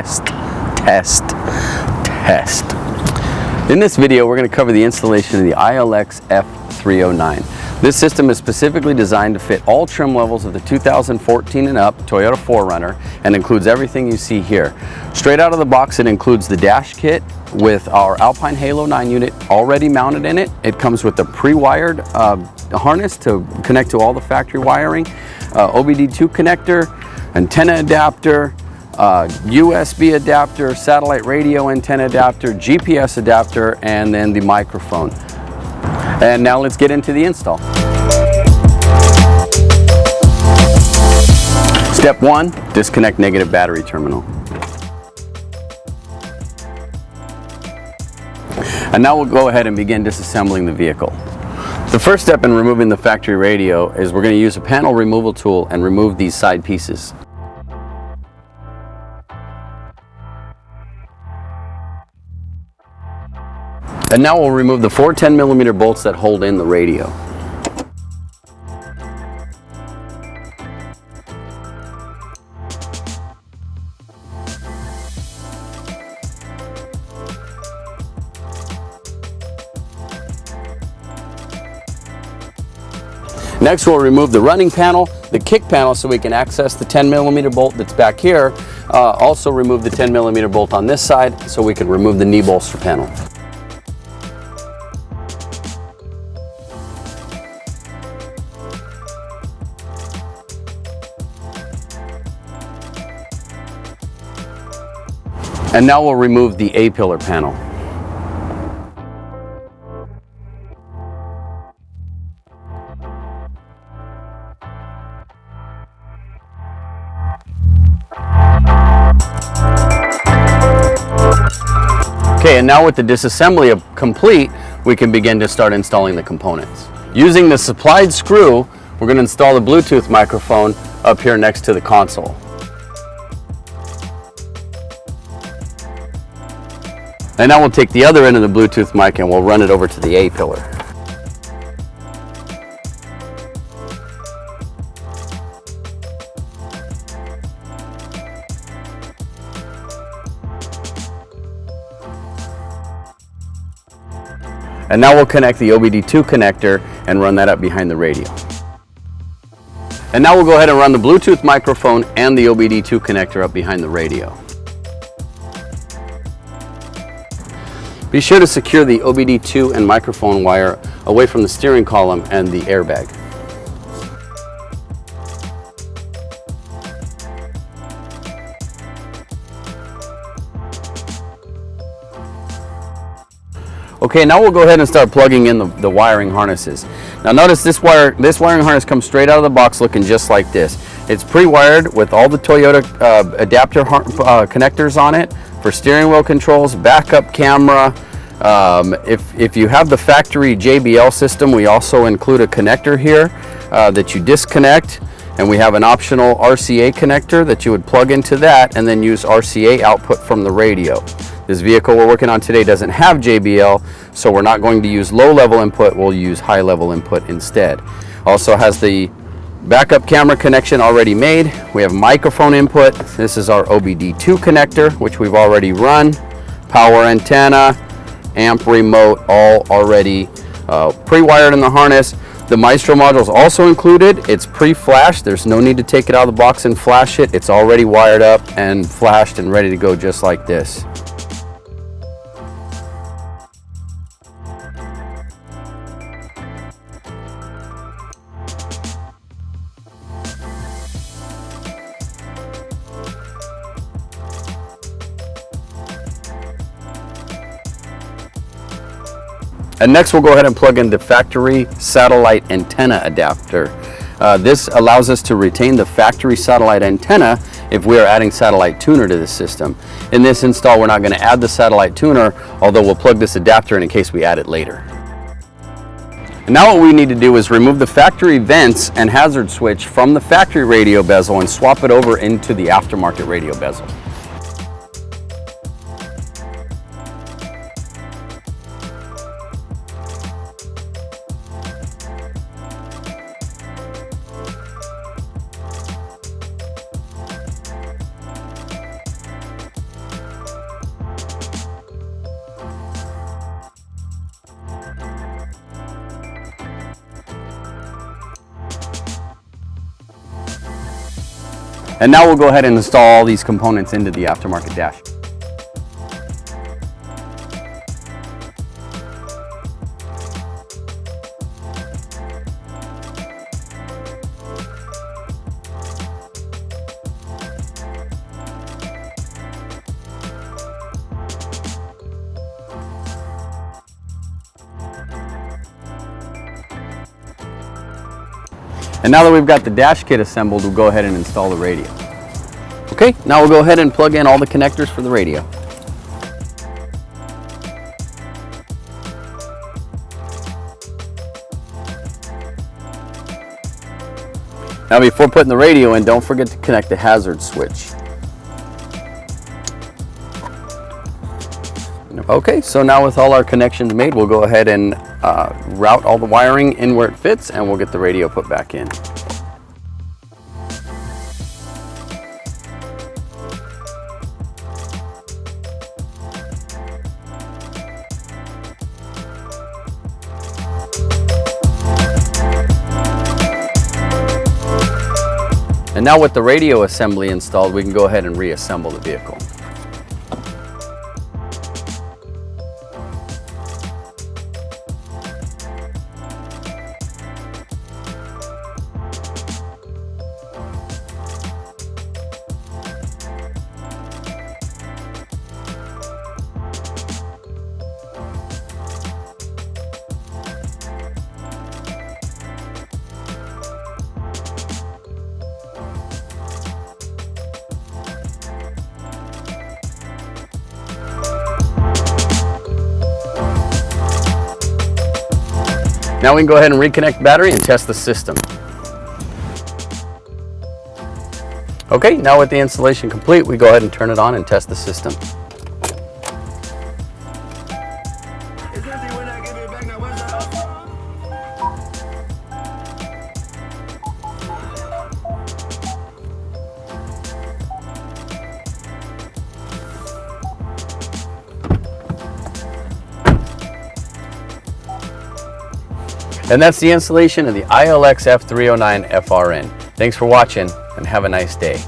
test, test, test. In this video, we're going to cover the installation of the iLX-F309. This system is specifically designed to fit all trim levels of the 2014 and up Toyota 4Runner and includes everything you see here. Straight out of the box, it includes the dash kit with our Alpine Halo9 unit already mounted in it. It comes with a pre-wired harness to connect to all the factory wiring, OBD2 connector, antenna adapter, USB adapter, satellite radio antenna adapter, GPS adapter, and then the microphone. And now let's get into the install. Step 1, disconnect negative battery terminal. And now we'll go ahead and begin disassembling the vehicle. The first step in removing the factory radio is we're going to use a panel removal tool and remove these side pieces. And now we'll remove the 4 10mm bolts that hold in the radio. Next, we'll remove the running panel, the kick panel, so we can access the 10mm bolt that's back here. Also remove the 10mm bolt on this side so we can remove the knee bolster panel. And now we'll remove the A-pillar panel. Okay, and now with the disassembly complete, we can begin to start installing the components. Using the supplied screw, we're going to install the Bluetooth microphone up here next to the console. And now we'll take the other end of the Bluetooth mic and we'll run it over to the A-pillar. And now we'll connect the OBD2 connector and run that up behind the radio. And now we'll go ahead and run the Bluetooth microphone and the OBD2 connector up behind the radio. Be sure to secure the OBD2 and microphone wire away from the steering column and the airbag. Okay, now we'll go ahead and start plugging in the wiring harnesses. Now notice this wiring harness comes straight out of the box looking just like this. It's pre-wired with all the Toyota adapter connectors on it for steering wheel controls, backup camera. If you have the factory JBL system, we also include a connector here that you disconnect, and we have an optional RCA connector that you would plug into that and then use RCA output from the radio. This vehicle we're working on today doesn't have JBL, so we're not going to use low-level input, we'll use high-level input instead. Also has the backup camera connection already made. We have microphone input. This is our OBD2 connector, which we've already run. Power antenna, amp remote, all already pre-wired in the harness. The Maestro module is also included. It's pre-flashed. There's no need to take it out of the box and flash it. It's already wired up and flashed and ready to go just like this. And next we'll go ahead and plug in the factory satellite antenna adapter. This allows us to retain the factory satellite antenna if we are adding satellite tuner to the system. In this install, we're not going to add the satellite tuner, although we'll plug this adapter in case we add it later. And now what we need to do is remove the factory vents and hazard switch from the factory radio bezel and swap it over into the aftermarket radio bezel. And now we'll go ahead and install all these components into the aftermarket dash. And now that we've got the dash kit assembled, we'll go ahead and install the radio. Okay, now we'll go ahead and plug in all the connectors for the radio. Now before putting the radio in, don't forget to connect the hazard switch. Okay, so now with all our connections made, we'll go ahead and route all the wiring in where it fits, and we'll get the radio put back in. And now with the radio assembly installed, we can go ahead and reassemble the vehicle. Now we can go ahead and reconnect the battery and test the system. Okay, now with the installation complete, we go ahead and turn it on and test the system. And that's the installation of the iLX-F309FRN. Thanks for watching and have a nice day.